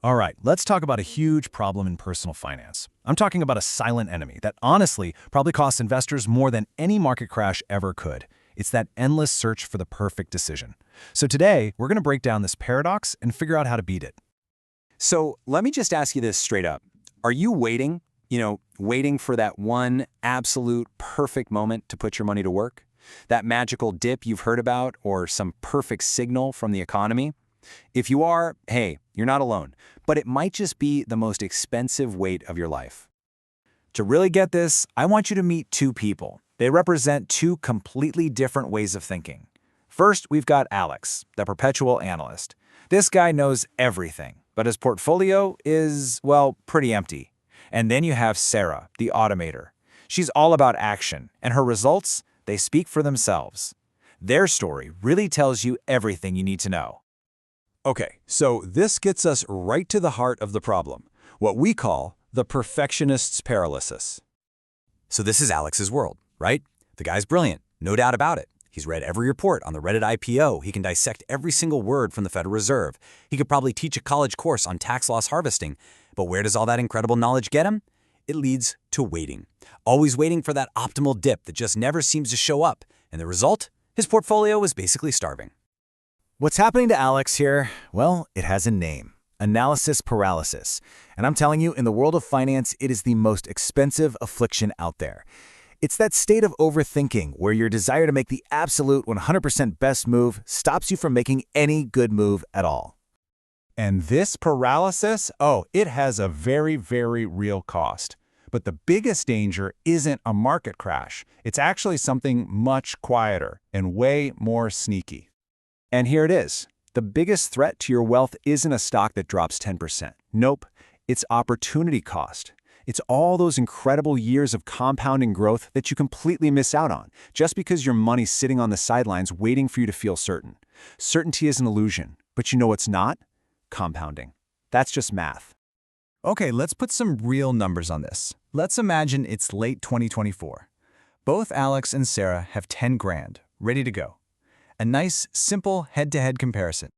All right, let's talk about a huge problem in personal finance. I'm talking about a silent enemy that honestly probably costs investors more than any market crash ever could. It's that endless search for the perfect decision. So today, we're going to break down this paradox and figure out how to beat it. So let me just ask you this straight up. Are you waiting, waiting for that one absolute perfect moment to put your money to work? That magical dip you've heard about or some perfect signal from the economy? If you are, hey, you're not alone, but it might just be the most expensive wait of your life. To really get this, I want you to meet two people. They represent two completely different ways of thinking. First, we've got Alex, the Perpetual Analyst. This guy knows everything, but his portfolio is, well, pretty empty. And then you have Sarah, the Automator. She's all about action, and her results, they speak for themselves. Their story really tells you everything you need to know. Okay, so this gets us right to the heart of the problem, what we call the perfectionist's paralysis. So this is Alex's world, right? The guy's brilliant, no doubt about it. He's read every report on the Reddit IPO. He can dissect every single word from the Federal Reserve. He could probably teach a college course on tax loss harvesting. But where does all that incredible knowledge get him? It leads to waiting. Always waiting for that optimal dip that just never seems to show up. And the result? His portfolio is basically starving. What's happening to Alex here? Well, it has a name. Analysis Paralysis. And I'm telling you, in the world of finance, it is the most expensive affliction out there. It's that state of overthinking where your desire to make the absolute 100% best move stops you from making any good move at all. And this paralysis, it has a very, very real cost. But the biggest danger isn't a market crash. It's actually something much quieter and way more sneaky. And here it is. The biggest threat to your wealth isn't a stock that drops 10%. Nope, it's opportunity cost. It's all those incredible years of compounding growth that you completely miss out on, just because your money's sitting on the sidelines waiting for you to feel certain. Certainty is an illusion, but you know what's not? Compounding. That's just math. Okay, let's put some real numbers on this. Let's imagine it's late 2024. Both Alex and Sarah have 10 grand, ready to go. A nice, simple head-to-head comparison.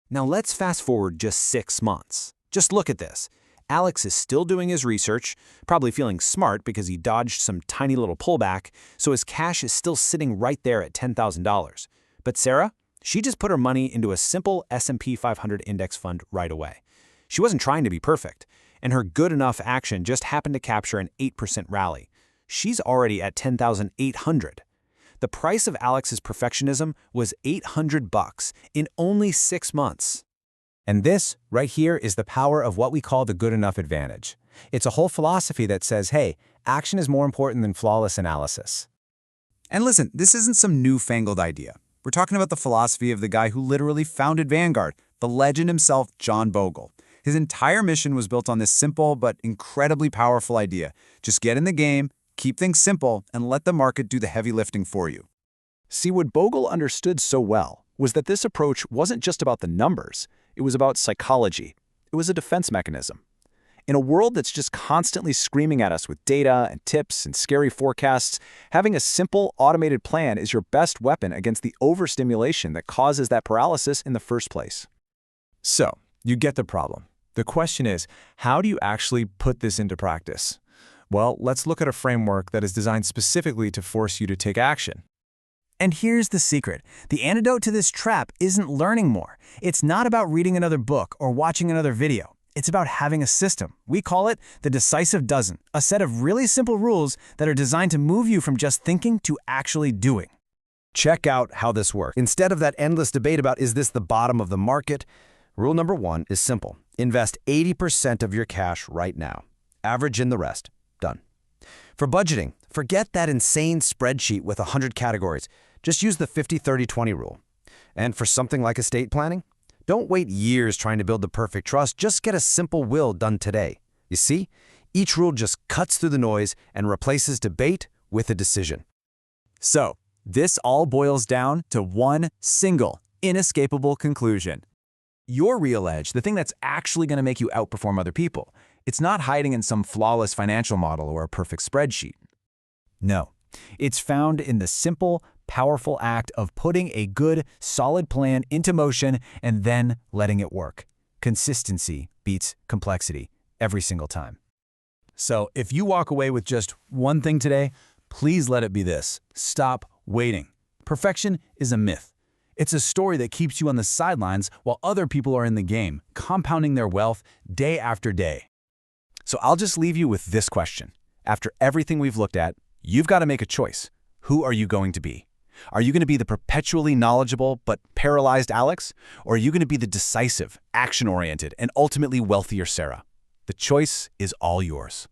Now let's fast forward just 6 months. Just look at this. Alex is still doing his research, probably feeling smart because he dodged some tiny little pullback, so his cash is still sitting right there at $10,000. But Sarah, she just put her money into a simple S&P 500 index fund right away. She wasn't trying to be perfect, and her good enough action just happened to capture an 8% rally. She's already at $10,800. The price of Alex's perfectionism was $800 in only 6 months. And this, right here, is the power of what we call the good enough advantage. It's a whole philosophy that says, hey, action is more important than flawless analysis. And listen, this isn't some newfangled idea. We're talking about the philosophy of the guy who literally founded Vanguard, the legend himself, John Bogle. His entire mission was built on this simple but incredibly powerful idea. Just get in the game, keep things simple, and let the market do the heavy lifting for you. See, what Bogle understood so well was that this approach wasn't just about the numbers. It was about psychology. It was a defense mechanism. In a world that's just constantly screaming at us with data and tips and scary forecasts, having a simple, automated plan is your best weapon against the overstimulation that causes that paralysis in the first place. So, you get the problem. The question is, how do you actually put this into practice? Well, let's look at a framework that is designed specifically to force you to take action. And here's the secret. The antidote to this trap isn't learning more. It's not about reading another book or watching another video. It's about having a system. We call it the decisive dozen, a set of really simple rules that are designed to move you from just thinking to actually doing. Check out how this works. Instead of that endless debate about is this the bottom of the market, rule number 1 is simple. Invest 80% of your cash right now. Average in the rest. Done. For budgeting, forget that insane spreadsheet with 100 categories. Just use the 50-30-20 rule. And for something like estate planning, don't wait years trying to build the perfect trust. Just get a simple will done today. You see, each rule just cuts through the noise and replaces debate with a decision. So, this all boils down to one single, inescapable conclusion. Your real edge, the thing that's actually going to make you outperform other people, it's not hiding in some flawless financial model or a perfect spreadsheet. No, it's found in the simple, powerful act of putting a good, solid plan into motion and then letting it work. Consistency beats complexity every single time. So if you walk away with just one thing today, please let it be this: stop waiting. Perfection is a myth. It's a story that keeps you on the sidelines while other people are in the game, compounding their wealth day after day. So I'll just leave you with this question. After everything we've looked at, you've got to make a choice. Who are you going to be? Are you going to be the perpetually knowledgeable but paralyzed Alex? Or are you going to be the decisive, action-oriented, and ultimately wealthier Sarah? The choice is all yours.